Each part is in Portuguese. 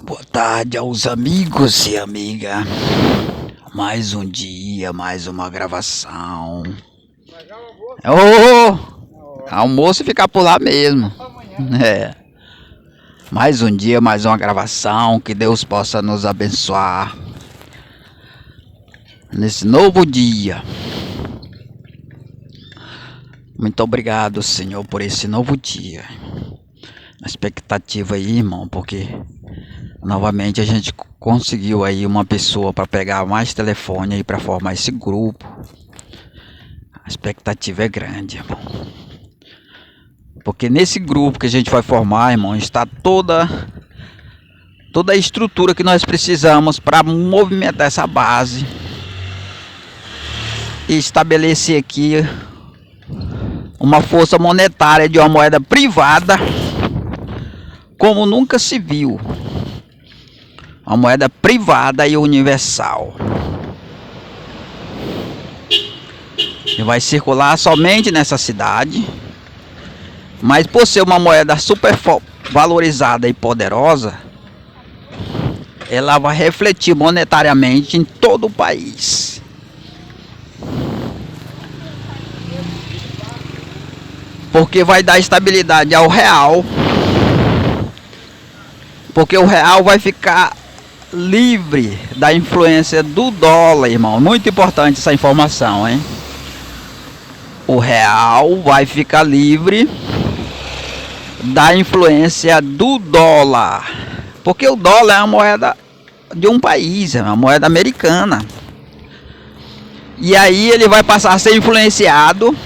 Boa tarde aos amigos e amiga. Mais um dia, mais uma gravação. Almoço ficar por lá mesmo. É. Mais um dia, mais uma gravação. Que Deus possa nos abençoar nesse novo dia. Muito obrigado, Senhor, por esse novo dia. A expectativa aí, irmão, porque novamente a gente conseguiu aí uma pessoa para pegar mais telefone aí para formar esse grupo. A expectativa é grande, irmão. Porque nesse grupo que a gente vai formar, irmão, está toda a estrutura que nós precisamos para movimentar essa base e estabelecer aqui uma força monetária de uma moeda privada como nunca se viu. Uma moeda privada e universal. E vai circular somente nessa cidade. Mas por ser uma moeda super valorizada e poderosa, ela vai refletir monetariamente em todo o país. Porque vai dar estabilidade ao real. Porque o real vai ficar livre da influência do dólar, irmão. Muito importante essa informação, hein? O real vai ficar livre da influência do dólar. Porque o dólar é uma moeda de um país, é uma moeda americana. E aí ele vai passar a ser influenciado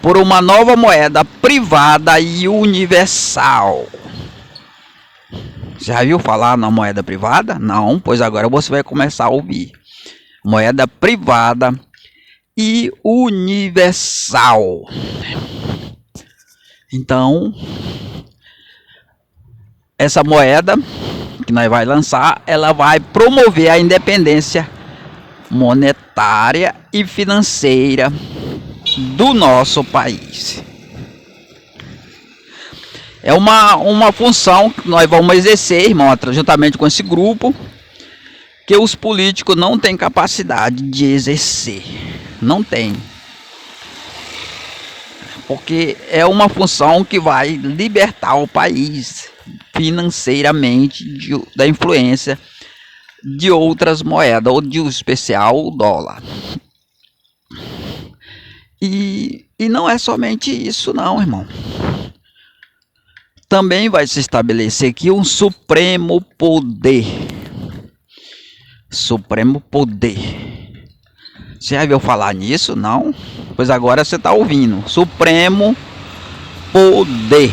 por uma nova moeda privada e universal. Já viu falar na moeda privada? Não, pois agora você vai começar a ouvir. Moeda privada e universal. Então, essa moeda que nós vai lançar, ela vai promover a independência monetária e financeira do nosso país. É uma função que nós vamos exercer, irmão, juntamente com esse grupo, que os políticos não têm capacidade de exercer. Não tem. Porque é uma função que vai libertar o país financeiramente da influência de outras moedas, ou de especial o dólar. E não é somente isso não, irmão. Também vai se estabelecer aqui um supremo poder. Supremo poder. Você já viu falar nisso? Não? Pois agora você está ouvindo. Supremo poder.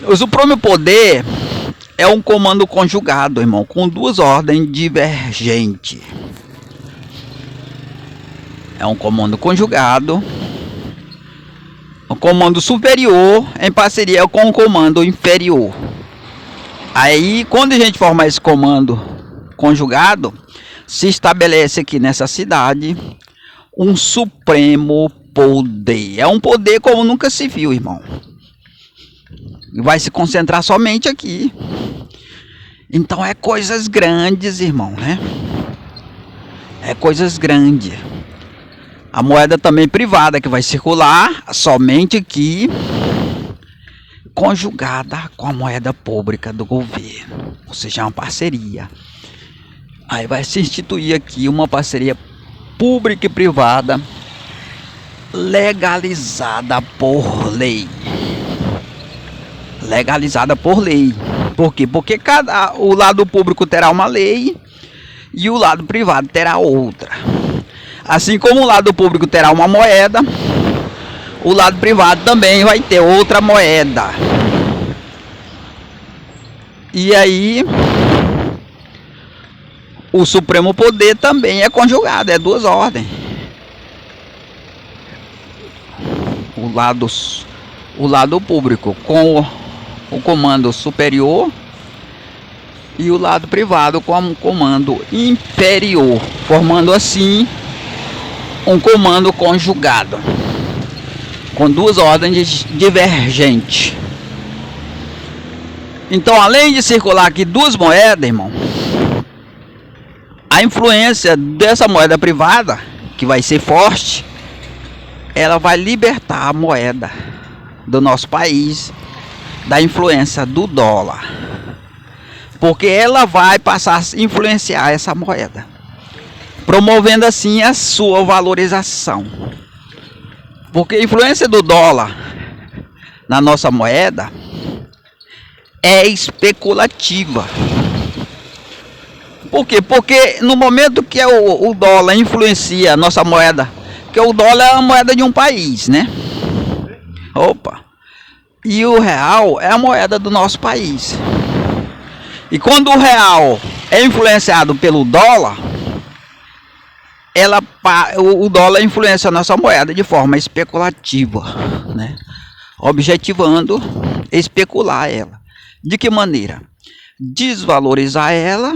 O supremo poder é um comando conjugado, irmão, com duas ordens divergentes. É um comando conjugado. O comando superior em parceria com o comando inferior. Aí, quando a gente formar esse comando conjugado, se estabelece aqui nessa cidade um supremo poder. É um poder como nunca se viu, irmão. Vai se concentrar somente aqui. Então é coisas grandes, irmão, né? É coisas grandes. A moeda também privada que vai circular somente aqui, conjugada com a moeda pública do governo, ou seja, uma parceria. Aí vai se instituir aqui uma parceria pública e privada legalizada por lei. Legalizada por lei. Por quê? Porque o lado público terá uma lei e o lado privado terá outra. Assim como o lado público terá uma moeda, o lado privado também vai ter outra moeda. E aí, o supremo poder também é conjugado, é duas ordens. O lado público com o comando superior e o lado privado com o comando inferior, formando assim um comando conjugado com duas ordens divergentes. Então, além de circular aqui duas moedas, irmão, a influência dessa moeda privada, que vai ser forte, ela vai libertar a moeda do nosso país da influência do dólar, porque ela vai passar a influenciar essa moeda, promovendo assim a sua valorização. Porque a influência do dólar na nossa moeda é especulativa. Por quê? Porque no momento que o dólar influencia a nossa moeda, que o dólar é a moeda de um país, né? Opa! E o real é a moeda do nosso país. E quando o real é influenciado pelo dólar, o dólar influencia a nossa moeda de forma especulativa, né? Objetivando especular ela. De que maneira? Desvalorizar ela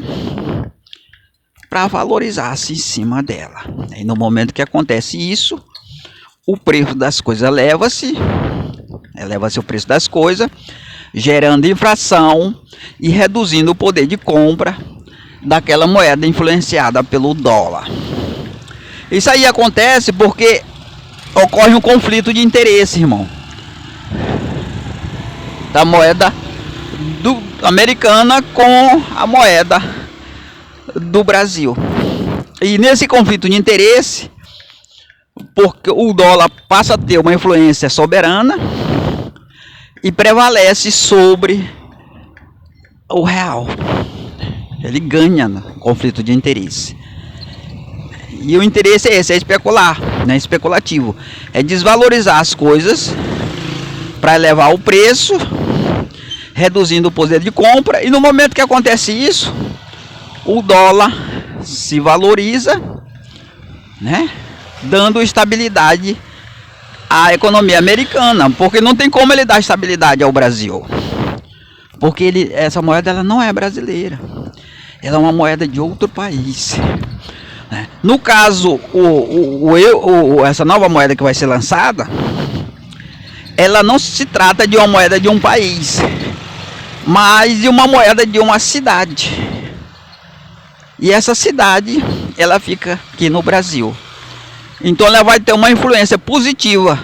para valorizar-se em cima dela. E no momento que acontece isso, o preço das coisas eleva-se o preço das coisas, gerando inflação e reduzindo o poder de compra daquela moeda influenciada pelo dólar. Isso aí acontece porque ocorre um conflito de interesse, irmão, da moeda americana com a moeda do Brasil. E nesse conflito de interesse, porque o dólar passa a ter uma influência soberana e prevalece sobre o real. Ele ganha no conflito de interesse. E o interesse é esse, é especular, né? Especulativo. É desvalorizar as coisas para elevar o preço, reduzindo o poder de compra. E no momento que acontece isso, o dólar se valoriza, né? Dando estabilidade à economia americana, porque não tem como ele dar estabilidade ao Brasil, porque essa moeda ela não é brasileira, ela é uma moeda de outro país, né? No caso, essa nova moeda que vai ser lançada, ela não se trata de uma moeda de um país, mas de uma moeda de uma cidade. E essa cidade, ela fica aqui no Brasil. Então ela vai ter uma influência positiva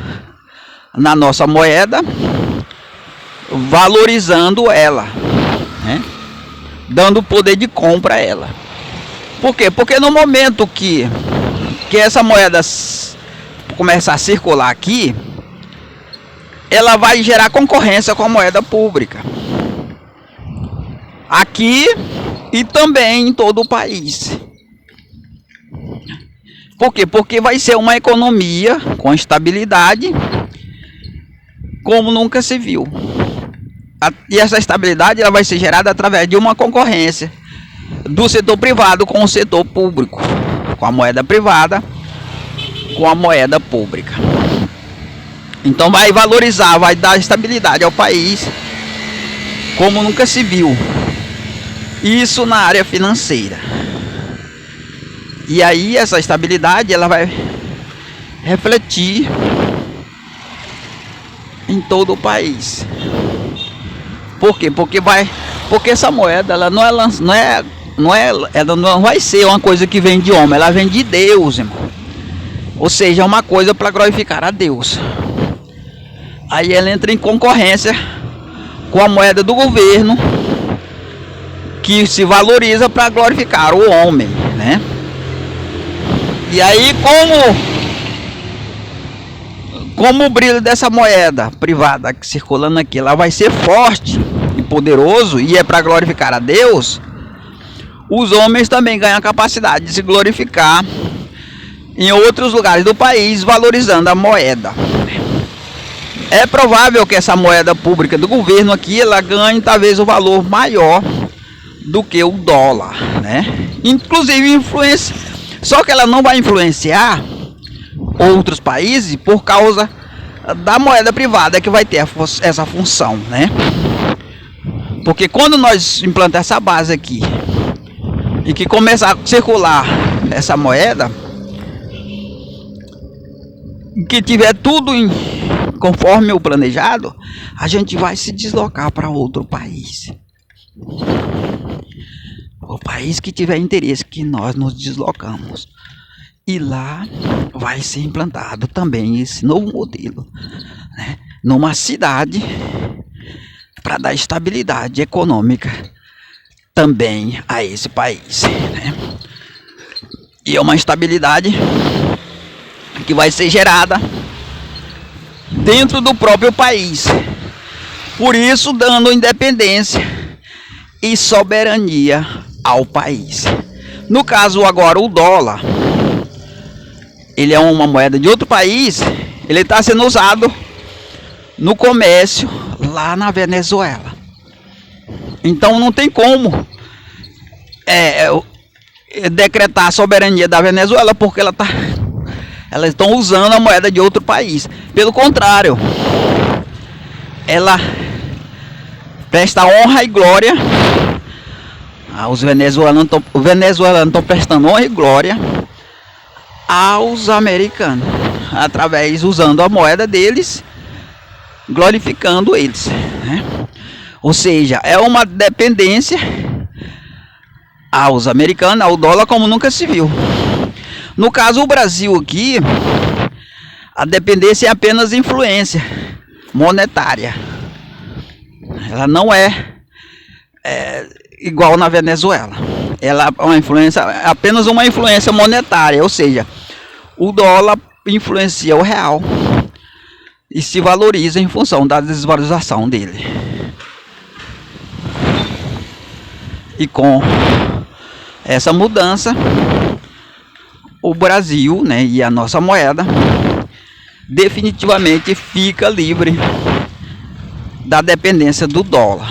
na nossa moeda, valorizando ela, né? Dando poder de compra a ela. Por quê? Porque no momento que essa moeda começar a circular aqui, ela vai gerar concorrência com a moeda pública, aqui e também em todo o país. Por quê? Porque vai ser uma economia com estabilidade como nunca se viu. E essa estabilidade ela vai ser gerada através de uma concorrência do setor privado com o setor público, com a moeda privada com a moeda pública. Então vai valorizar, vai dar estabilidade ao país como nunca se viu. Isso na área financeira. E aí essa estabilidade ela vai refletir em todo o país. Por quê? Porque essa moeda ela ela não vai ser uma coisa que vem de homem, ela vem de Deus, irmão. Ou seja, é uma coisa para glorificar a Deus. Aí ela entra em concorrência com a moeda do governo, que se valoriza para glorificar o homem, né? E aí como o brilho dessa moeda privada que circulando aqui, ela vai ser forte e poderoso e é para glorificar a Deus, os homens também ganham a capacidade de se glorificar em outros lugares do país, valorizando a moeda. É provável que essa moeda pública do governo aqui, ela ganhe talvez o valor maior do que o dólar, né? Inclusive influência, só que ela não vai influenciar outros países por causa da moeda privada que vai ter essa função, né? Porque quando nós implantar essa base aqui e que começar a circular essa moeda, que tiver tudo conforme o planejado, a gente vai se deslocar para outro país. O país que tiver interesse que nós nos deslocamos. E lá vai ser implantado também esse novo modelo, né? Numa cidade para dar estabilidade econômica também a esse país, né? E é uma estabilidade que vai ser gerada dentro do próprio país. Por isso, dando independência e soberania ao país. No caso agora, o dólar, ele é uma moeda de outro país, ele está sendo usado no comércio lá na Venezuela. Então não tem como decretar a soberania da Venezuela, porque elas estão usando a moeda de outro país. Pelo contrário, ela presta honra e glória. Os venezuelanos estão prestando honra e glória aos americanos, usando a moeda deles, glorificando eles, né? Ou seja, é uma dependência aos americanos, ao dólar, como nunca se viu. No caso, o Brasil aqui, a dependência é apenas influência monetária. Ela não é igual na Venezuela. Ela é uma influência, apenas uma influência monetária, ou seja, o dólar influencia o real e se valoriza em função da desvalorização dele. E com essa mudança, o Brasil, né, e a nossa moeda definitivamente fica livre da dependência do dólar.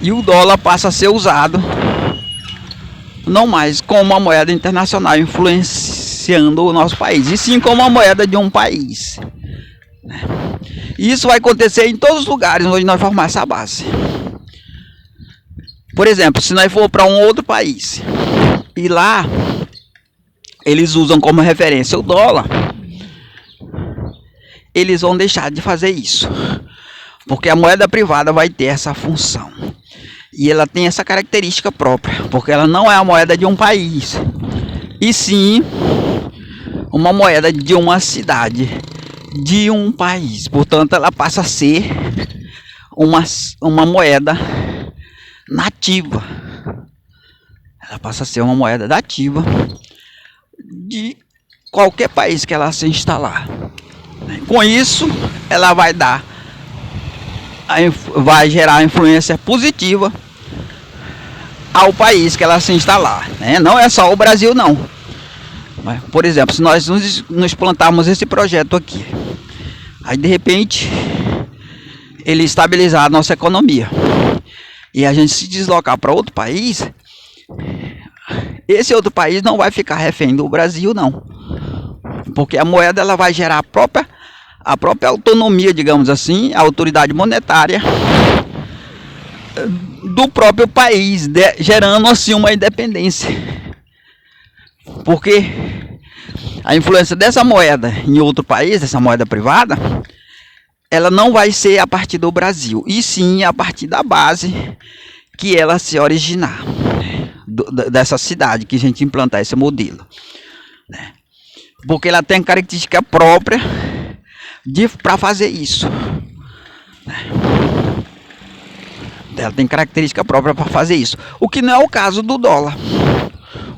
E o dólar passa a ser usado não mais como uma moeda internacional influenciando o nosso país, e sim como uma moeda de um país. E isso vai acontecer em todos os lugares onde nós formar essa base. Por exemplo, se nós for para um outro país e lá eles usam como referência o dólar, eles vão deixar de fazer isso, porque a moeda privada vai ter essa função. E ela tem essa característica própria, porque ela não é a moeda de um país, e sim uma moeda de uma cidade, de um país. Portanto, ela passa a ser uma moeda nativa. Ela passa a ser uma moeda nativa de qualquer país que ela se instalar. Com isso, ela vai gerar influência positiva ao país que ela se instalar, né? Não é só o Brasil, não. Mas, por exemplo, se nós nos plantarmos esse projeto aqui, aí de repente ele estabilizar a nossa economia e a gente se deslocar para outro país, esse outro país não vai ficar refém do Brasil, não, porque a moeda ela vai gerar a própria autonomia, digamos assim, a autoridade monetária do próprio país, gerando assim uma independência. Porque a influência dessa moeda em outro país, dessa moeda privada, ela não vai ser a partir do Brasil, e sim a partir da base que ela se originar, dessa cidade que a gente implantar esse modelo, né? Porque ela tem característica própria para fazer isso, né? Ela tem característica própria para fazer isso, o que não é o caso do dólar.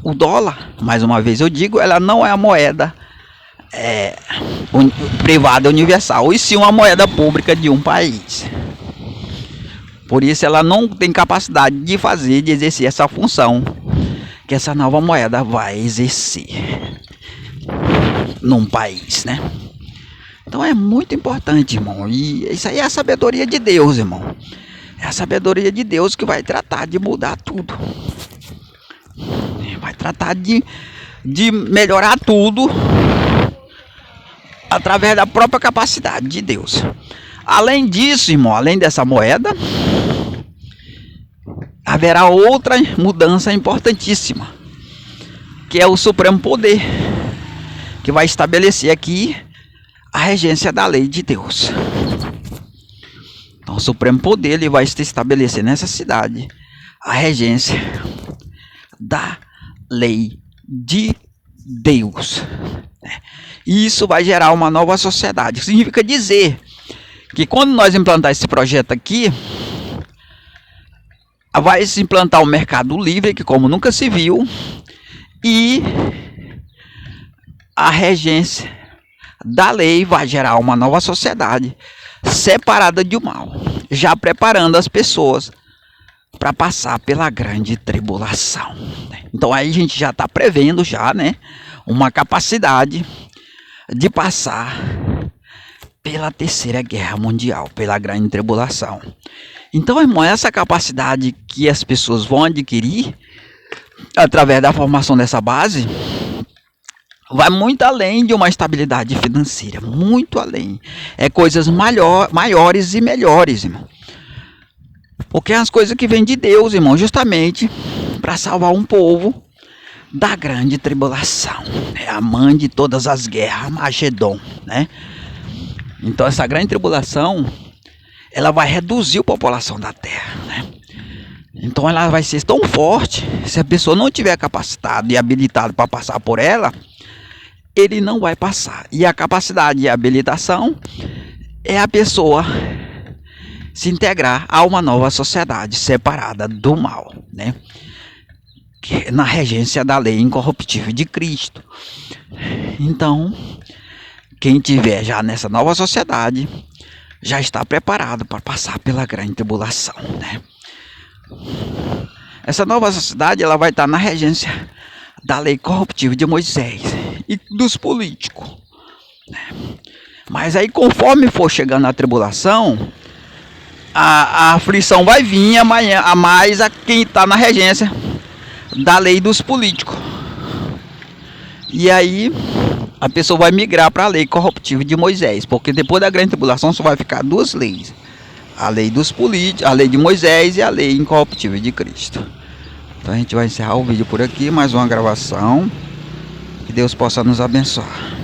O dólar, mais uma vez eu digo, ela não é a moeda privada universal, e sim uma moeda pública de um país. Por isso ela não tem capacidade de exercer essa função que essa nova moeda vai exercer num país, né? Então é muito importante, irmão. E isso aí é a sabedoria de Deus, irmão. É a sabedoria de Deus que vai tratar de mudar tudo. Vai tratar de melhorar tudo através da própria capacidade de Deus. Além disso, irmão, além dessa moeda, haverá outra mudança importantíssima, que é o Supremo Poder, que vai estabelecer aqui a regência da lei de Deus. Então o Supremo Poder ele vai se estabelecer nessa cidade a regência da lei de Deus. E isso vai gerar uma nova sociedade. Significa dizer que quando nós implantar esse projeto aqui, vai se implantar um mercado livre, que como nunca se viu, e a regência da lei vai gerar uma nova sociedade separada do mal, já preparando as pessoas para passar pela grande tribulação. Então aí a gente já está prevendo já, né, uma capacidade de passar pela terceira guerra mundial, pela grande tribulação. Então, irmão, essa capacidade que as pessoas vão adquirir através da formação dessa base vai muito além de uma estabilidade financeira, muito além. É coisas maiores e melhores, irmão. Porque é as coisas que vêm de Deus, irmão, justamente para salvar um povo da grande tribulação. É a mãe de todas as guerras, Armagedon, né? Então essa grande tribulação, ela vai reduzir a população da Terra, né? Então ela vai ser tão forte, se a pessoa não tiver capacitado e habilitado para passar por ela, ele não vai passar. E a capacidade e a habilitação é a pessoa se integrar a uma nova sociedade separada do mal, né? Que na regência da lei incorruptível de Cristo. Então, quem tiver já nessa nova sociedade já está preparado para passar pela grande tribulação, né? Essa nova sociedade ela vai estar na regência da lei corruptível de Moisés e dos políticos, né? Mas aí conforme for chegando a tribulação, a aflição vai vir a mais a quem está na regência da lei dos políticos. E aí a pessoa vai migrar para a lei corruptível de Moisés, porque depois da grande tribulação só vai ficar duas leis: a lei dos políticos, a lei de Moisés e a lei incorruptível de Cristo. Então a gente vai encerrar o vídeo por aqui, mais uma gravação. Que Deus possa nos abençoar.